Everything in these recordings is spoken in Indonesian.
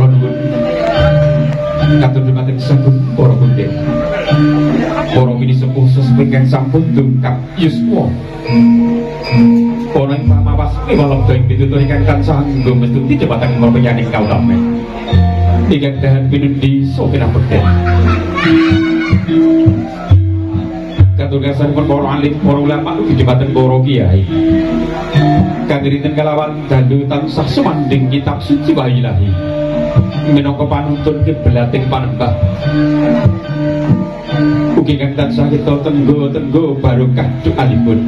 kula nuwun katur dumateng sampun para pundhit para wini sepuh sesepuh ingkang sampun dungkap yuswa ana ing pamawas miwalabda ing pitutur ingkang tansah nggo mestuti dumateng penyaning kautamen ingkang dahan pinundi sopirah bekten katur gasanipun para alim para ulama ugi dumateng para kiai kang rinten kalawan dandu tansah sumanding kitab suci wa ilahi minangka panuntun kiblating panembah ugi kang tansah kita tenggo barokah doanipun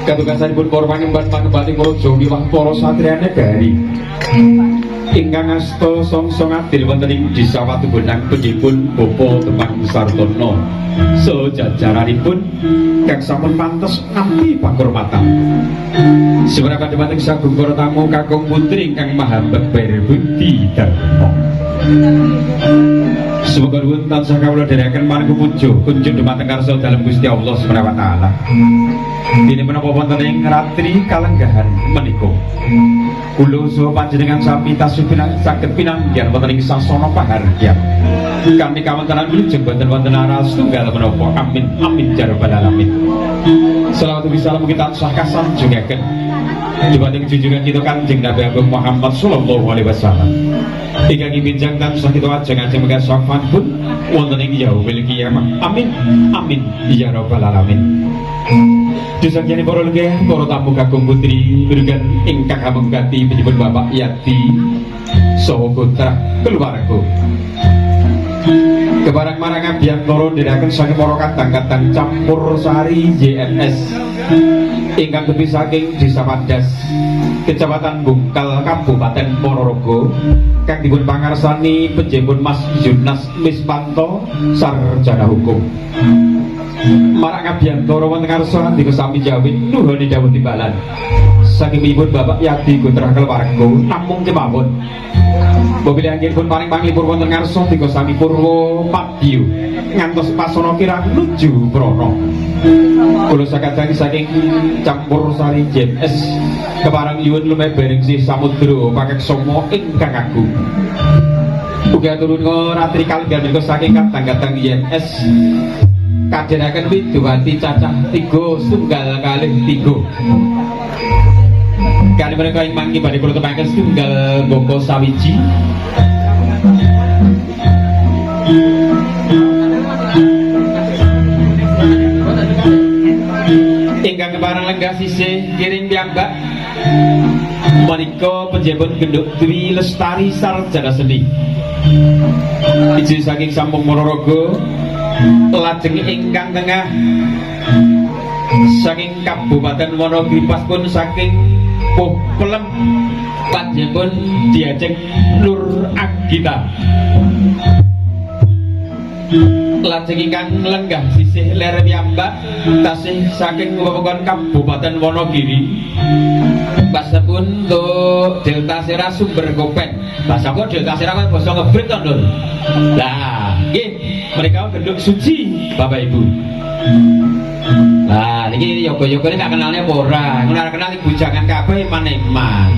katugasanipun para pangemban-pangembaning para jogi wah para satriyane gari ingkang asta song-song adil wonten ing Desa Watubunang penjipun Bapa Temang Sartono saha jajaranipun kang sampun pantes nampi panghormatan semenawi dumateng sagung para tamu kakung putri ingkang maha beber budi dharma semoga nuwun tansah kawula dherekaken marang pujo kunjung dumateng karsa dalem Gusti Allah Subhanahu wa taala dene menapa wonten ing ratri kalenggahan menika kula saha panjenengan sami tasih saged pinanggihan wonten ing sasana pahargyan kami kawontenan wilujeng boten wonten aral setunggal menapa amin amin ya rabbal alamin selawat ugi salam kita tansah kasanjungaken dumateng junjungan kita Kanjeng Nabi Agung Muhammad sallallahu alaihi wasallam ingkang binjang tansah kita ajeng-ajeng menika safan pun wonten ing yaumil qiyamah amin amin ya rabbal alamin disangkani para lenggah para tamu kakung putri bergan ingkang hamengkati penjipun Bapak Yati saha putra keluarga kebarang marang abiyantara ndherekaken saking para kadang-kadang campur sari JNS ingkang tepi saking Desa Padas Kecamatan Bungkal Kabupaten Ponorogo kang dipun pangarsani penjipun Mas Yunas Mispanto sarjana hukum marang abiyantara wonten karsa andika sami jawit nuhun dawuh timbalan saking ibun Bapak Yadi putra keluarga namung kemawon mobil anggenipun paring panglipur wonten ngarsa dika sami purwa Madiyu ngantos pasana kirang nuju Prana kula sakadang saking campur sari JNS keparang nyuwun lumebering si samudra pakeksama ingkang agung ugi aturun ratri kalenggan menika saking kadang-kadang JNS kadheraken Widowati cacah 3 setunggal kalih 3 kali mereka yang mangki badhe kula tepaken setunggal boko sawiji ingkang keparang lenggah sisih kiring piyambak menika penjipun Genduk Dwi Lestari sarjana seni iji saking Sampung Ponorogo lajeng ingkang tengah saking Kabupaten Wonogiri pun saking Pelem panjenengan diajeng Nur Agita lajeng ingkang lenggah sisih ler piyambak tasih saking wewengkon Kabupaten Wonogiri pasapun untuk Delta Sera Sumber Kopen pasapun Delta Sera kan basa ngebrit to Nur lah nggih mereka genduk suci Bapak Ibu nah ini yoga-yoga ini gak kenalnya ora kenal ibu jangan kabeh iman-iman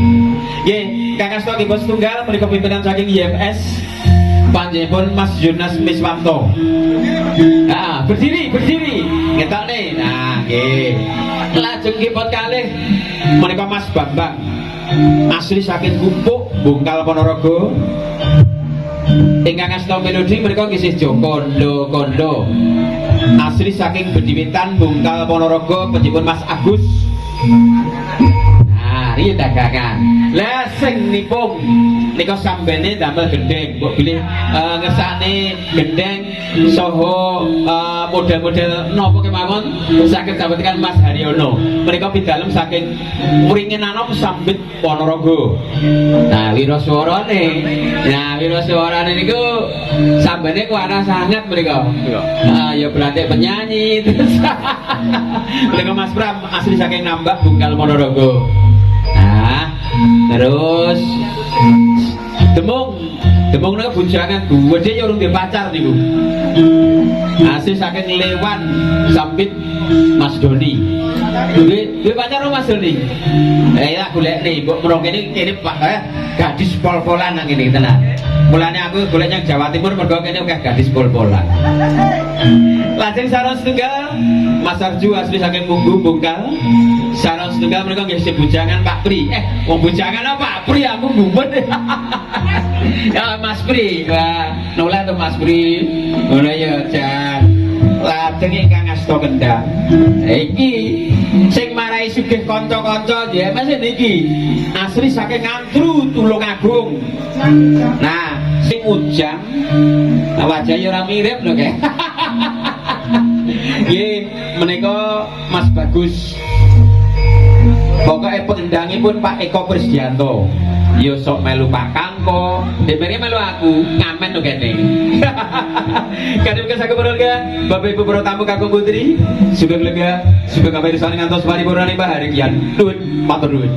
nggih kakak stok ibu setunggal mereka pimpinan saking IMS panjenengan Mas Yunas Miswanto nah berdiri ngetok nih nah nggih lajeng kipot kalih menika Mas Bambang asli saking Kumpuk Bungkal Ponorogo ingkang asta melodi mereka kisih Kondo asli saking Bediwitan Bungkal Ponorogo penjipun Mas Agus nah ini dagangan lah sing nipung nika sambene damel gendeng mbok bilih ngersane gendeng saha model-model napa kemawon saged dapetkan Mas Haryono menika pidalem saking Wringin Anom Sambit Ponorogo nah wiraswarane niku sambene kuwana sangat menika ya berarti penyanyi terus menika Mas Pram asli saking Nambak Bungkal Ponorogo nah terus demung niku bujangan gede ya urung pacar niku asli saking Lewan Sambit Mas Doni duwe pacar Mas Doni ya golek nih mbok mrong kene Pak gadis pol-polan nang ini tenan. Mulane aku golek yang Jawa Timur mergo kene akeh gadis pol-polan. Lajeng saron setunggal Mas Arju asli saking Munggu Bungkal. Saron setunggal mereka nggih bujangan Pak Pri. Wong bujangan apa Pak Pri aku gumet. Ya Mas Pri, wah nolak tuh Mas Pri. Ngono ya jan. Lajeng ingkang asta kendang. Iki sing marai sugih kanca-kanca JMS niki asli saking Ngantru Tulungagung. Nah, sing ujang wajahnya ora mirip lho kae. Nggih, menika Mas Bagus. Pokoke pendangipun Pak Eko Krisdianto. Ya sok melu Pak Kangko, dhewe melu aku, ngamen lho kene. Kadang kesake berolga, Bapak Ibu para tamu kakung putri, sugeng lega, sugeng kapirsani ngantos paripurnaning pahargyan. Nuwun, matur nuwun.